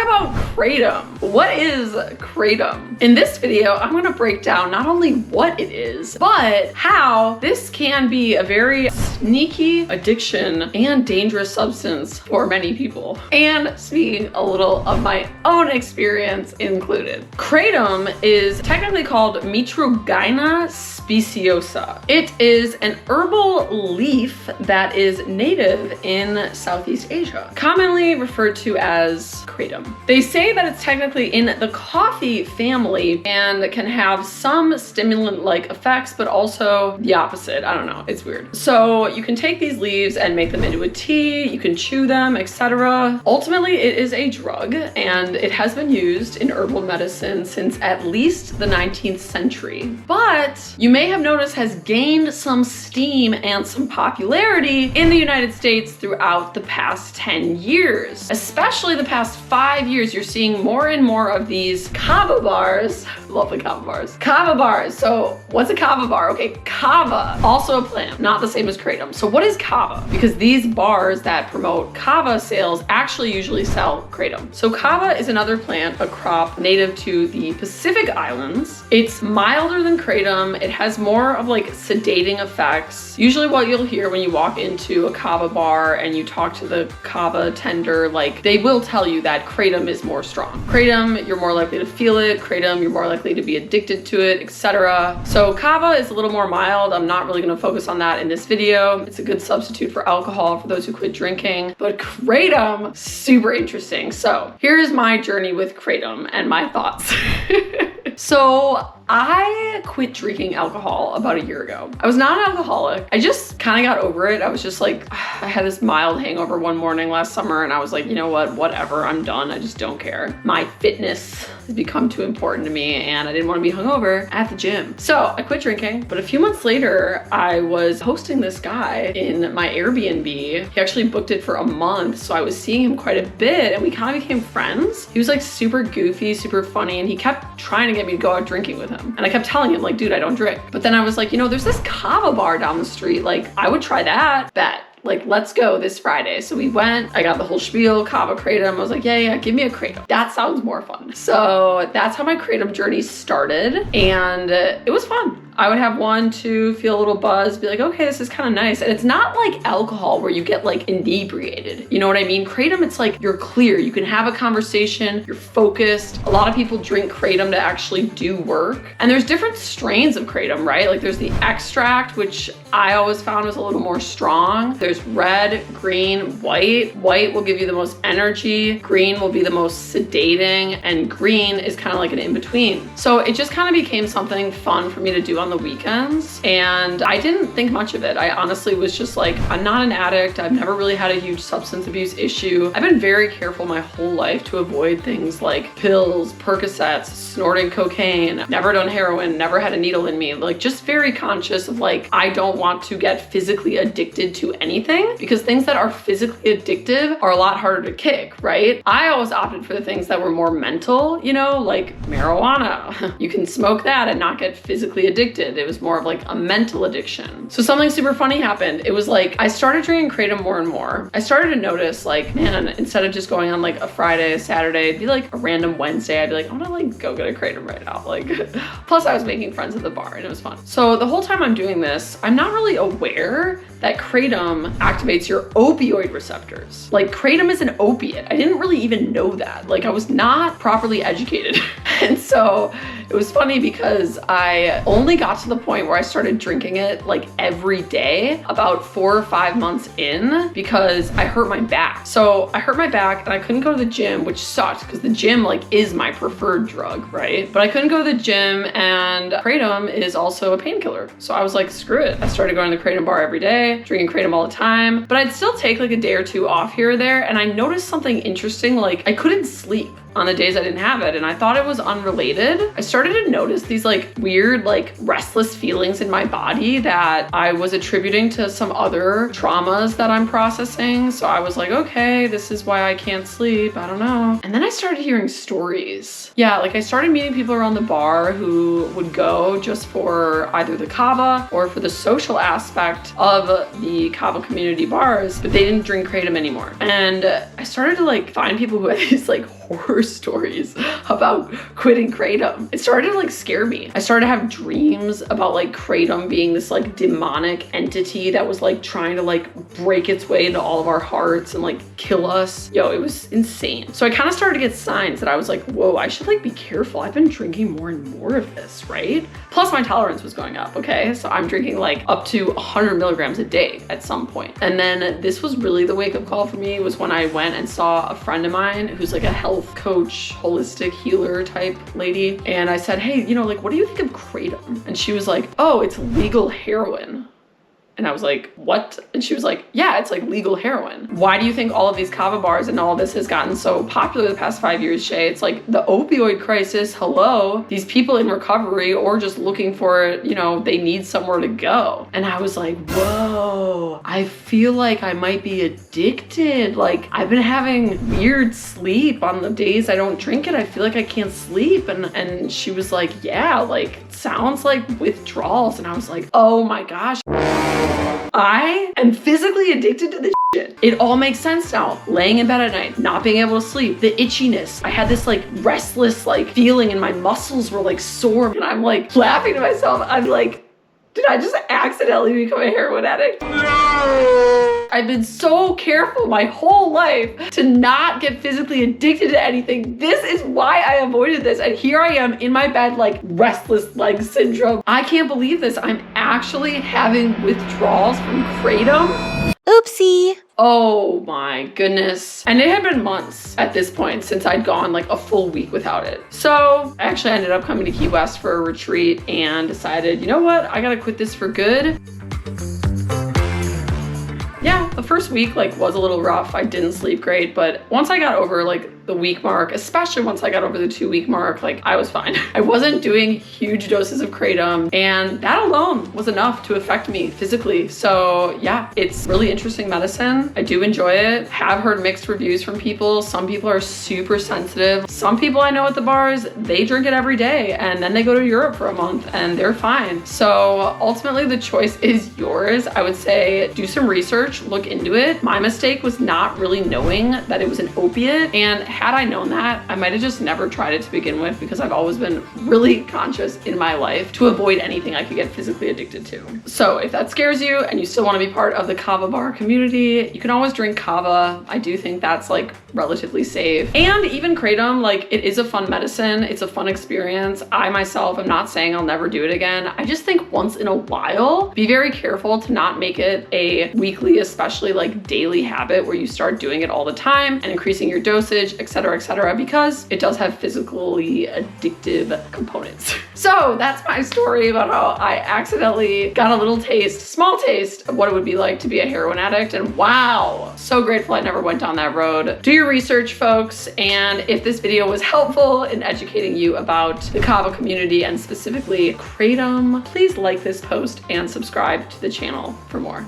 about Kratom. What is Kratom? In this video, I'm gonna break down not only what it is, but how this can be a very sneaky addiction and dangerous substance for many people, and speak a little of my own experience included. Kratom is technically called MITRAGYNINE speciosa. It is an herbal leaf that is native in Southeast Asia, commonly referred to as kratom. They say that it's technically in the coffee family and can have some stimulant-like effects, but also the opposite. I don't know, it's weird. So you can take these leaves and make them into a tea, you can chew them, etc. Ultimately, it is a drug, and it has been used in herbal medicine since at least the 19th century. But you may have noticed has gained some steam and some popularity in the United States throughout the past 10 years. Especially the past 5 years, you're seeing more and more of these KAVA bars. Love the KAVA bars. KAVA bars. So what's a KAVA bar? Okay, kava, also a plant, not the same as kratom. So what is kava? Because these bars that promote kava sales actually usually sell kratom. So kava is another plant, a crop native to the Pacific Islands. It's milder than kratom. It has more of like sedating effects. Usually what you'll hear when you walk into a kava bar and you talk to the kava tender, like they will tell you that kratom is more strong. Kratom, you're more likely to feel it. Kratom, you're more likely to be addicted to it, etc. So kava is a little more mild. I'm not really gonna focus on that in this video. It's a good substitute for alcohol for those who quit drinking, but kratom, super interesting. So here's my journey with kratom and my thoughts. So I quit drinking alcohol about a year ago. I was not an alcoholic. I just kind of got over it. I was just like, I had this mild hangover one morning last summer and I was like, you know what, whatever, I'm done. I just don't care. My fitness has become too important to me and I didn't want to be hungover at the gym. So I quit drinking, but a few months later, I was hosting this guy in my Airbnb. He actually booked it for a month. So I was seeing him quite a bit and we kind of became friends. He was like super goofy, super funny, and he kept trying to get me to go out drinking with him. And I kept telling him like, dude, I don't drink. But then I was like, you know, there's this kava bar down the street. Like I would try that. Bet. Like, let's go this Friday. So we went, I got the whole spiel, kava, kratom. I was like, yeah, give me a kratom. That sounds more fun. So that's how my kratom journey started. And it was fun. I would have one to feel a little buzz, be like, okay, this is kind of nice. And it's not like alcohol where you get like inebriated. You know what I mean? Kratom, it's like you're clear. You can have a conversation, you're focused. A lot of people drink kratom to actually do work. And there's different strains of kratom, right? Like there's the extract, which I always found was a little more strong. There's red, green, white. White will give you the most energy. Green will be the most sedating. And green is kind of like an in-between. So it just kind of became something fun for me to do on the weekends, and I didn't think much of it. I honestly was just like, I'm not an addict. I've never really had a huge substance abuse issue. I've been very careful my whole life to avoid things like pills, Percocets, snorting cocaine, never done heroin, never had a needle in me. Like just very conscious of like, I don't want to get physically addicted to anything because things that are physically addictive are a lot harder to kick, right? I always opted for the things that were more mental, you know, like marijuana. You can smoke that and not get physically addicted. It was more of like a mental addiction. So something super funny happened. It was like, I started drinking kratom more and more. I started to notice like, man, instead of just going on like a Friday, a Saturday, it'd be like a random Wednesday. I'd be like, I'm gonna like go get a kratom right now. Like, plus I was making friends at the bar and it was fun. So the whole time I'm doing this, I'm not really aware that kratom activates your opioid receptors. Like kratom is an opiate. I didn't really even know that. Like I was not properly educated. And so it was funny because I only got to the point where I started drinking it like every day about 4 or 5 months in because I hurt my back. So I hurt my back and I couldn't go to the gym, which sucked because the gym like is my preferred drug, right? But I couldn't go to the gym and kratom is also a painkiller. So I was like, screw it. I started going to the kratom bar every day, drinking kratom all the time, but I'd still take like a day or two off here or there. And I noticed something interesting, like I couldn't sleep. on the days I didn't have it. And I thought it was unrelated. I started to notice these like weird, like restless feelings in my body that I was attributing to some other traumas that I'm processing. So I was like, okay, this is why I can't sleep. I don't know. And then I started hearing stories. Yeah, like I started meeting people around the bar who would go just for either the kava or for the social aspect of the kava community bars, but they didn't drink kratom anymore. And I started to like find people who had these like horror stories about quitting kratom. It started to like scare me. I started to have dreams about like kratom being this like demonic entity that was like trying to like break its way into all of our hearts and like kill us. Yo, it was insane. So I kind of started to get signs that I was like, whoa, I should like be careful. I've been drinking more and more of this, right? Plus my tolerance was going up, okay? So I'm drinking like up to 100 milligrams a day at some point. And then this was really the wake up call for me, was when I went and saw a friend of mine who's like a health coach, holistic healer type lady. And I said, hey, you know, like, what do you think of kratom? And she was like, oh, it's legal heroin. And I was like, what? And she was like, yeah, it's like legal heroin. Why do you think all of these kava bars and all this has gotten so popular the past 5 years, Shay? It's like the opioid crisis, hello. These people in recovery or just looking for, you know, they need somewhere to go. And I was like, whoa, I feel like I might be addicted. Like I've been having weird sleep on the days I don't drink it. I feel like I can't sleep. And she was like, yeah, like sounds like withdrawals. And I was like, oh my gosh. I am physically addicted to this shit. It all makes sense now. Laying in bed at night, not being able to sleep, the itchiness. I had this like restless like feeling and my muscles were like sore. And I'm like laughing to myself. I'm like, did I just accidentally become a heroin addict? No! I've been so careful my whole life to not get physically addicted to anything. This is why I avoided this. And here I am in my bed, like restless leg syndrome. I can't believe this. I'm actually having withdrawals from kratom. Oopsie. Oh my goodness. And it had been months at this point since I'd gone like a full week without it. So I actually ended up coming to Key West for a retreat and decided, you know what? I gotta quit this for good. Yeah, the first week like was a little rough. I didn't sleep great, but once I got over like the week mark, especially once I got over the 2-week mark, like I was fine. I wasn't doing huge doses of kratom, and that alone was enough to affect me physically. So yeah, it's really interesting medicine. I do enjoy it. Have heard mixed reviews from people. Some people are super sensitive. Some people I know at the bars, they drink it every day and then they go to Europe for a month and they're fine. So ultimately the choice is yours. I would say do some research, look into it. My mistake was not really knowing that it was an opiate, and had I known that, I might have just never tried it to begin with, because I've always been really conscious in my life to avoid anything I could get physically addicted to. So if that scares you and you still want to be part of the kava bar community, you can always drink kava. I do think that's like relatively safe. And even kratom, like it is a fun medicine. It's a fun experience. I myself am not saying I'll never do it again. I just think once in a while, be very careful to not make it a weekly, especially like daily habit where you start doing it all the time and increasing your dosage, etc., because it does have physically addictive components. So that's my story about how I accidentally got a little taste, small taste of what it would be like to be a heroin addict. And wow, so grateful I never went down that road. Do your research, folks. And if this video was helpful in educating you about the kava community and specifically kratom, please like this post and subscribe to the channel for more.